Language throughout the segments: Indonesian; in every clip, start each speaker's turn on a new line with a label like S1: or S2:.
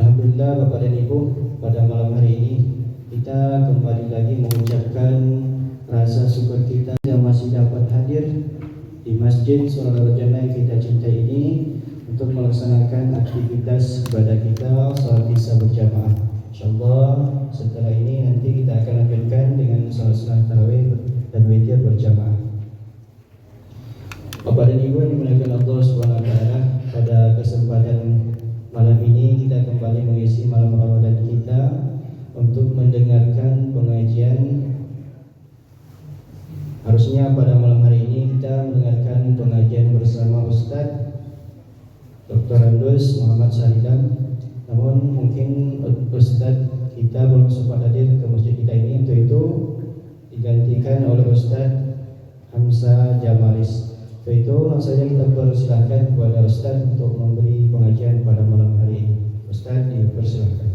S1: Alhamdulillah Bapak dan Ibu, pada malam hari ini kita kembali lagi mengucapkan rasa syukur kita yang masih dapat hadir di Masjid Surah Jannah yang kita cintai ini untuk melaksanakan aktivitas ibadah kita salat isya berjamaah. Insyaallah setelah ini nanti kita akan lanjutkan dengan salat sunat tarawih dan witir berjamaah. Bapak dan Ibu yang dimuliakan Allah Subhanahu wa taala, pada kesempatan malam ini kita kembali mengisi malam Ramadan kita untuk mendengarkan pengajian. Harusnya pada malam hari ini kita mendengarkan pengajian bersama Ustadz Dr. Andus Muhammad Saridan. Namun mungkin Ustadz kita belum sempat hadir ke masjid kita ini, untuk itu digantikan oleh Ustadz Hamzah Jamalis. Untuk itu langsung saja kita persilahkan kepada Ustadz untuk memberi pengajian pada malam hari ini. Ustadz dipersilahkan.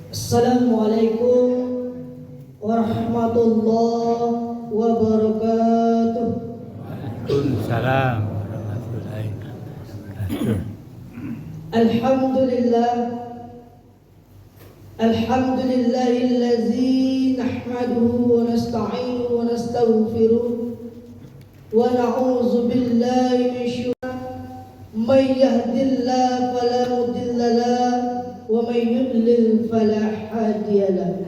S2: Assalamualaikum warahmatullahi wabarakatuh.
S3: Waalaikumsalam warahmatullahi wabarakatuh.
S2: Alhamdulillahillazi nahmaduhu wa nasta'inuhu wa nastaghfiruh wa na'udzu billahi min syururi may yahdihillahu fala mudilla lahu wa may yudlil fala hadiya lahu.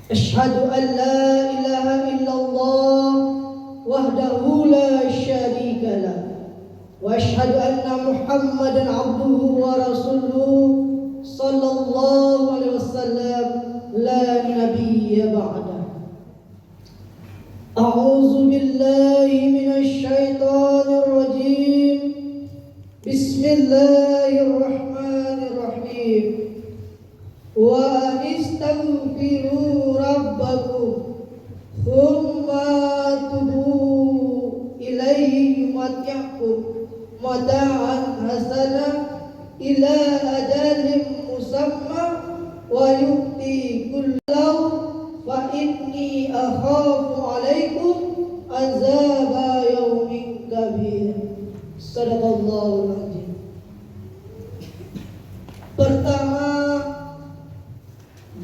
S2: Asyhadu an la ilaha illallah wahdahu la syarika lah wa asyhadu anna Muhammadan abduhu wa rasuluh sallallahu alaihi wasallam la nabiyya ba'da. A'udzu billahi minasy syaithanir rajim. Bismillahirrahmanirrahim. Wa anistaghfiru rabbakum thumma tubu ilaihi yumati'kum mata'an hasanah ila ajalin musamma wa yu'ti kullahu fa inni akhafu alaikum azaba yaumin kabir. Sadaqallahul azim. Pertama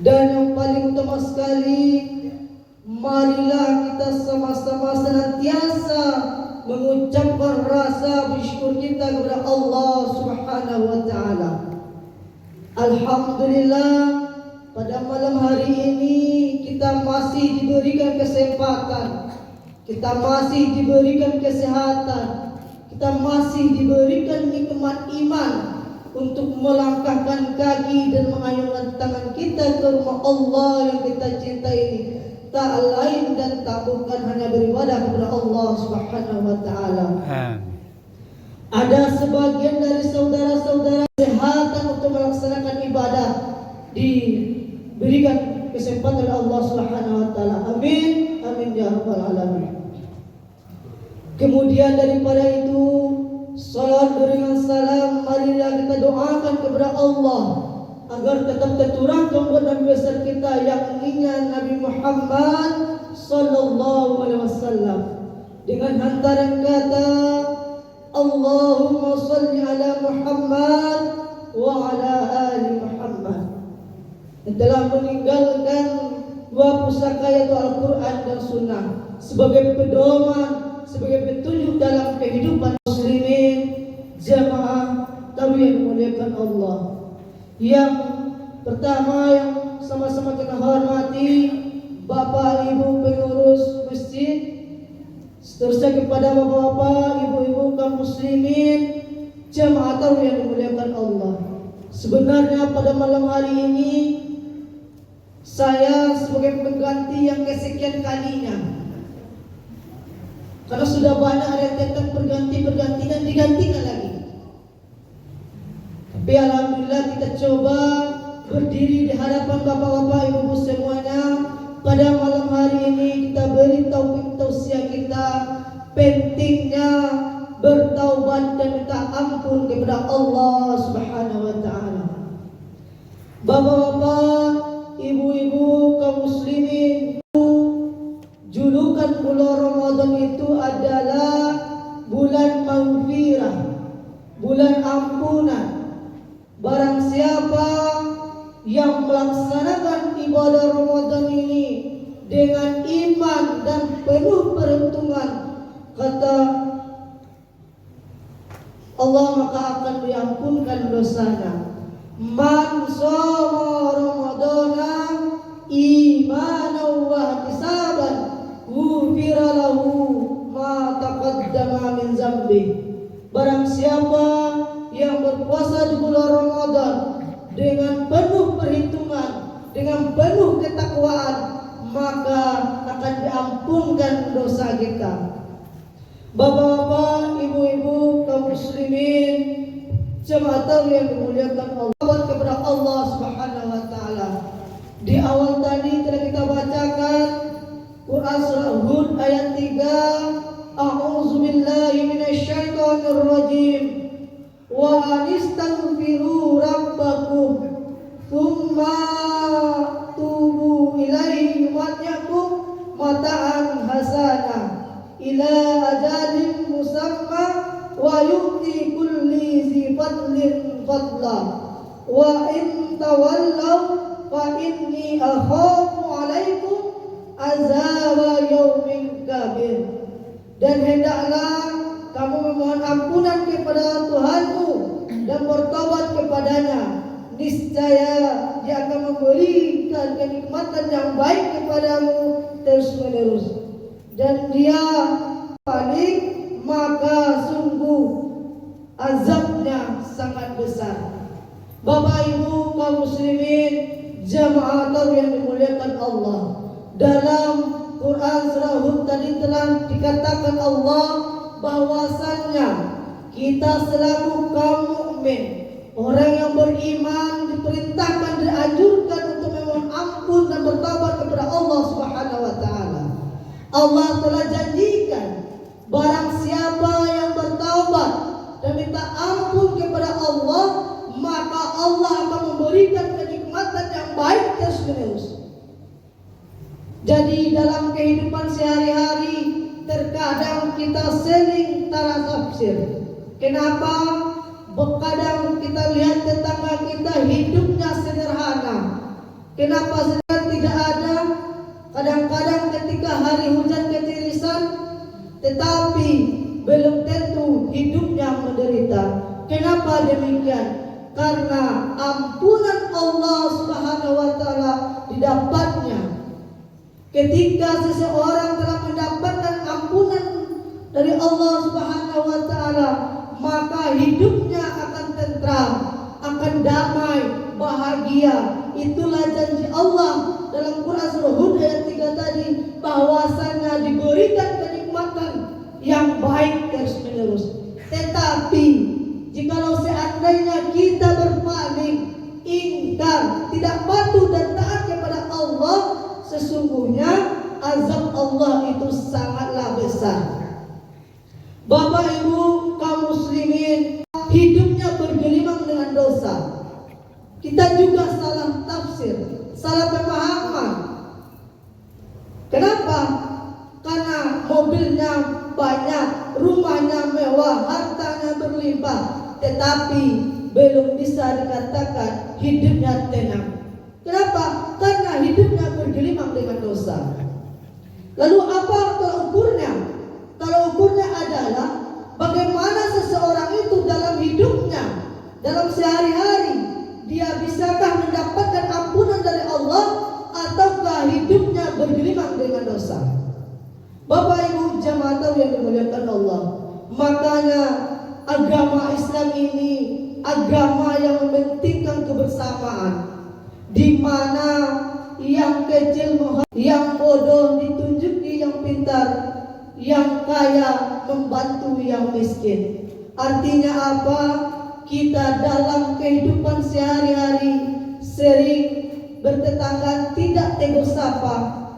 S2: dan yang paling utama sekali, marilah kita sama-sama senantiasa mengucapkan rasa bersyukur kita kepada Allah Subhanahu wa taala. Alhamdulillah, pada malam hari ini kita masih diberikan kesempatan, kita masih diberikan kesehatan, kita masih diberikan nikmat iman untuk melangkahkan kaki dan mengayunkan tangan kita ke rumah Allah yang kita cintai ini. Tak lain dan tak bukan hanya beribadah kepada Allah Subhanahu wa taala. Ada sebagian dari saudara-saudara kesehatan untuk melaksanakan ibadah, diberikan kesempatan oleh Allah Subhanahu wa taala. Amin, amin ya rabbal alamin. Kemudian daripada itu, salat dengan salam, marilah kita doakan kepada Allah agar tetap terturang kepada Nabi besar kita yang ingin Nabi Muhammad sallallahu alaihi wasallam dengan hantaran kata Allahumma salli ala Muhammad wa ala ali Muhammad. Dan telah meninggalkan dua pusaka yaitu Al-Quran dan Sunnah sebagai pedoman, sebagai petunjuk dalam kehidupan muslimin jamaah tarawih yang dimuliakan Allah. Yang pertama yang sama-sama kita hormati Bapak Ibu pengurus masjid, seterusnya kepada bapak-bapak, ibu-ibu kaum muslimin jamaah tarawih yang dimuliakan Allah. Sebenarnya pada malam hari ini saya sebagai pengganti yang kesekian kalinya, karena sudah banyak yang datang berganti dan digantikan lagi. Tapi alhamdulillah kita coba berdiri di hadapan bapak-bapak, ibu-ibu semuanya. Pada malam hari ini kita beri taufik tausiah kita pentingnya bertaubat dan minta ampun kepada Allah Subhanahu wa taala. yang melaksanakan ibadah Ramadan ini dengan iman dan penuh perhitungan, kata Allah, maka akan diampunkan dosanya. Man shoma ramadana imanan wa ihtisaban ghufira lahu ma taqaddama min zambi. Barang siapa yang berpuasa di bulan Ramadan dengan penuh perhitungan, dengan penuh ketakwaan, maka akan diampunkan dosa kita. Bapak-bapak, ibu-ibu, kaum muslimin, jemaah yang dimuliakan Allah, kepada Allah Subhanahu wa taala. Di awal tadi telah kita bacakan Quran surah Hud ayat 3, A'udzubillahi minasyaitonir rajim. Wa anistaghfiru rabbakum tsumma tubu ilaihi yumatyakum mata'an hasanah ila ajalin musamma wa yu'ti kulli dzi fadlin fadla wa in tawallaw fa inni akhafu 'alaikum azaba yaumin kabir. Dan hendaklah kamu memohon ampunan kepada Tuhanmu dan bertobat kepadanya. Niscaya Dia akan memberikan kenikmatan yang baik kepadamu terus menerus. Dan Dia paling, maka sungguh azabnya sangat besar. Bapak Ibu kaum muslimin, jamaah yang dimuliakan Allah, dalam Quran surah Hud tadi telah dikatakan Allah bahwasannya kita selaku kaum mukmin, orang yang beriman, diperintahkan, dianjurkan untuk memohon ampun dan bertobat kepada Allah Subhanahu wa taala. Allah telah janjikan barang siapa yang bertaubat dan minta ampun kepada Allah, maka Allah akan memberikan kenikmatan yang baik terus-menerus. Jadi dalam kehidupan sehari-hari terkadang kita sering salah tafsir. Kenapa? Kadang kita lihat tetangga kita hidupnya sederhana. Kenapa sederhana tidak ada? Kadang-kadang ketika hari hujan ketirisan, tetapi belum tentu hidupnya menderita. Kenapa demikian? Karena ampunan Allah Subhanahu wa taala didapatnya. Ketika seseorang telah mendapatkan ampunan dari Allah Subhanahu wa taala, maka hidupnya akan tentram, akan damai, bahagia. Itulah janji Allah dalam Quran surah Hud ayat 3 tadi, bahwasanya diberikan kenikmatan yang baik terus-menerus. Tetapi jikalau seandainya kita berpaling, ingkar, tidak patuh dan taat kepada Allah, sesungguhnya azab Allah itu sangatlah besar. Bapak Ibu kaum muslimin, hidupnya bergelimang dengan dosa. Kita juga salah tafsir, salah pemahaman. Kenapa? Karena mobilnya banyak, rumahnya mewah, hartanya berlimpah, tetapi belum bisa dikatakan hidupnya tenang. Kenapa? Karena hidupnya bergelimang dengan dosa. Lalu apa tolak ukurnya? Tolak ukurnya adalah bagaimana seseorang itu dalam hidupnya, dalam sehari-hari, dia bisakah mendapatkan ampunan dari Allah ataukah hidupnya bergelimang dengan dosa. Bapak Ibu jamaah yang dimuliakan Allah, makanya agama Islam ini agama yang mementingkan kebersamaan, di mana yang kecil yang bodoh ditunjuki yang pintar, yang kaya membantu yang miskin. Artinya apa? Kita dalam kehidupan sehari-hari sering bertetangga tidak tegur sapa.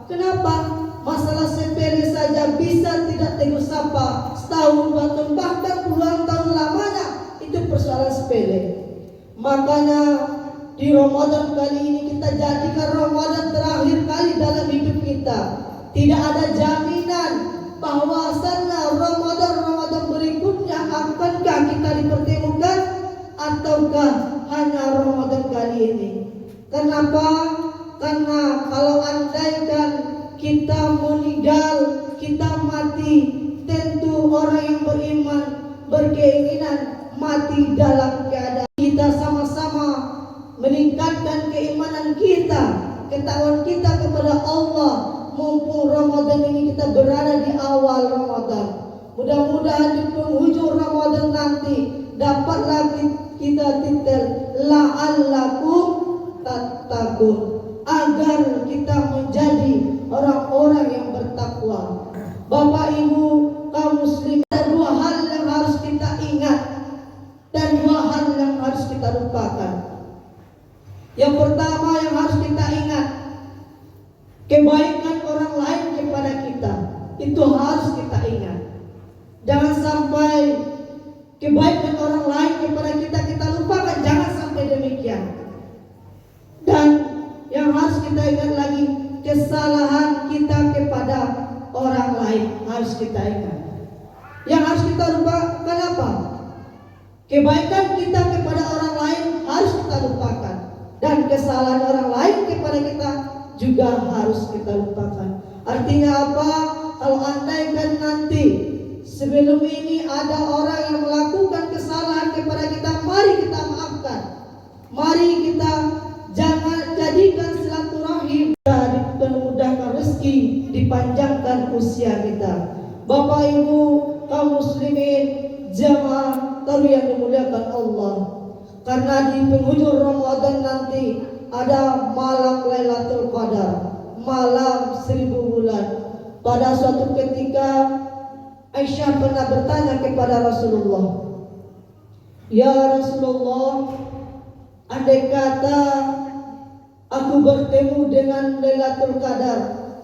S2: Kenapa? Masalah sepele saja bisa tidak tegur sapa, setahun, 2 tahun, bahkan puluhan tahun lamanya, itu persoalan sepele. Makanya di Ramadan kali ini kita jadikan Ramadan terakhir kali dalam hidup kita. Tidak ada jaminan bahwasannya Ramadan berikutnya akankah kita dipertemukan ataukah hanya Ramadan kali ini. Kenapa? Karena kalau andaikan kita meninggal, kita mati, tentu orang yang beriman berkeinginan mati dalam keadaan kita sama-sama meningkatkan keimanan kita, ketakwaan kita kepada Allah. Mumpung Ramadan ini kita berada di awal Ramadan, mudah-mudahan di penghujung Ramadan nanti dapatlah kita titel la'allakum tattaqun, agar kita menjadi orang-orang yang bertakwa. Bapak Ibu kaum muslim, ada dua hal yang harus kita ingat dan dua hal yang harus kita lupakan. Yang pertama yang harus kita ingat, kebaikan orang lain kepada kita itu harus kita ingat. Jangan sampai kebaikan orang lain kepada kita lupakan, jangan sampai demikian. Dan yang harus kita ingat lagi, kesalahan kita kepada orang lain harus kita ingat. Yang harus kita lupakan apa? Kebaikan kita kepada orang lain harus kita lupakan, dan kesalahan orang lain kepada kita juga harus kita lupakan. Artinya apa? Kalau andaikan nanti sebelum ini ada orang yang melakukan kesalahan kepada kita, mari kita maafkan. Mari kita jangan jadikan silaturahim, dipermudahkan rezeki, dipanjangkan usia kita. Bapak Ibu kaum muslimin, jamaah tahu yang dimuliakan Allah, karena di penghujung Ramadan nanti ada malam Lailatul Qadar, malam 1000 bulan. Pada suatu ketika Aisyah pernah bertanya kepada Rasulullah, "Ya Rasulullah, andai kata aku bertemu dengan Lailatul Qadar,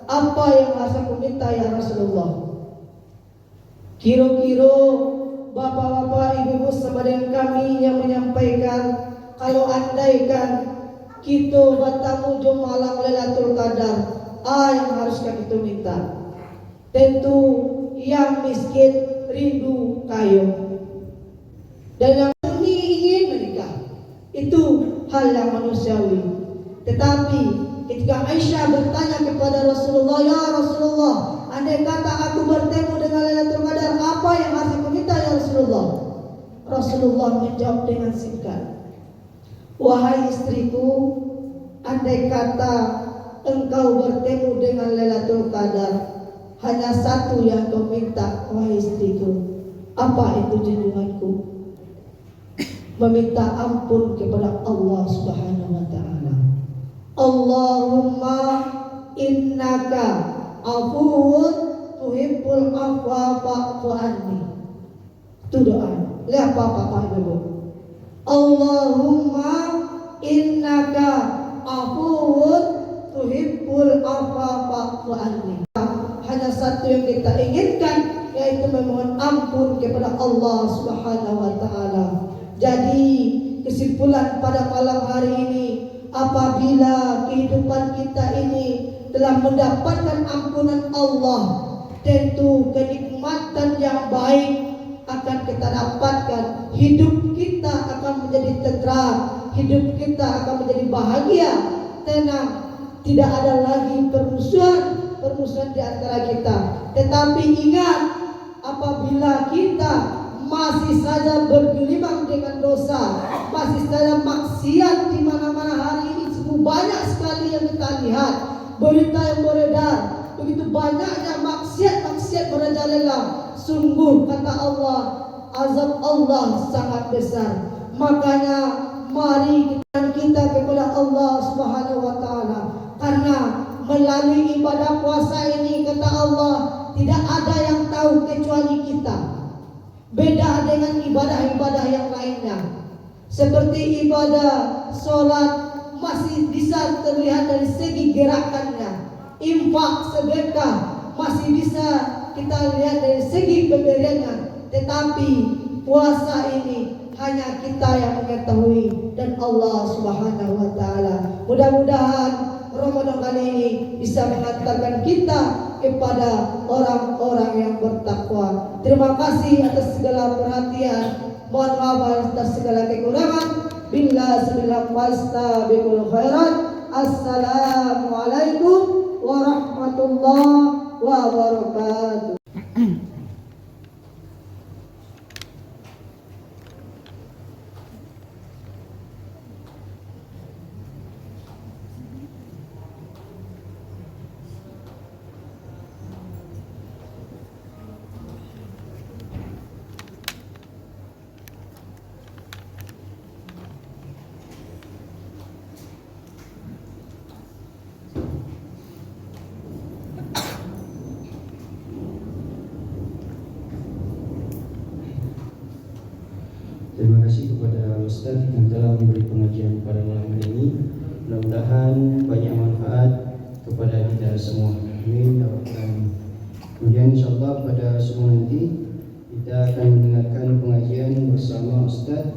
S2: apa yang harus aku minta ya Rasulullah?" Kira-kira bapak-bapak, ibu-ibu sama dengan kami yang menyampaikan, kalau andaikan kita bertemu di malam Lailatul Qadar, yang harus kita minta? Tentu yang miskin rindu kayu, dan yang ini ingin menikah, itu hal yang manusiawi. Tetapi ketika Aisyah bertanya kepada Rasulullah, "Ya Rasulullah, andai kata aku bertemu dengan Lailatul Qadar, apa yang harus aku minta ya Rasulullah?" Rasulullah menjawab dengan singkat, "Wahai istriku, andai kata engkau bertemu dengan Lailatul Qadar, hanya satu yang kau minta, wahai istriku. Apa itu junjunganku? Meminta ampun kepada Allah Subhanahu wa taala. Allahumma innaka afuwun tuhibbul afwa fa'fu anni." Itu doa. Lihat Bapak Ibu. Allahumma innaka afuwun tuhibbul afwa fa'fu anni. Hanya satu yang kita inginkan, yaitu memohon ampun kepada Allah Subhanahu wa taala. Jadi kesimpulan pada malam hari ini, apabila kehidupan kita ini telah mendapatkan ampunan Allah, tentu kenikmatan yang baik akan kita dapatkan. Hidup kita akan menjadi tentram, hidup kita akan menjadi bahagia, tenang, tidak ada lagi permusuhan di antara kita. Tetapi ingat, apabila kita masih saja bergelimang dengan dosa, masih saja maksiat di mana-mana hari ini, sungguh banyak sekali yang kita lihat, berita yang beredar, begitu banyaknya maksiat merajalela. Sungguh kata Allah, azab Allah sangat besar. Makanya mari kita kepada Allah Subhanahu wa taala, karena melalui ibadah puasa ini kata Allah, tidak ada yang tahu kecuali kita. Beda dengan ibadah-ibadah yang lainnya. Seperti ibadah sholat masih bisa terlihat dari segi gerakannya. Infak, sedekah masih bisa kita lihat dari segi pemberiannya. Tetapi puasa ini hanya kita yang mengetahui dan Allah Subhanahu wa taala. Mudah-mudahan Ramadan kali ini bisa mengantarkan kita kepada orang-orang yang bertakwa. Terima kasih atas segala perhatian. Mohon maaf atas segala kekurangan. billah sabillah fastabiqul khairat. Assalamualaikum warahmatullahi wabarakatuh.
S1: Terima kasih kepada Ustaz yang telah memberi pengajian pada malam hari ini. Mudah-mudahan banyak manfaat kepada kita semua. Amin. Kemudian insyaallah pada semua nanti kita akan mendengarkan pengajian bersama Ustaz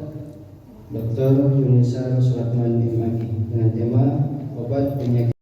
S1: Dr. Yunusar Suratman MAD dengan tema obat penyakit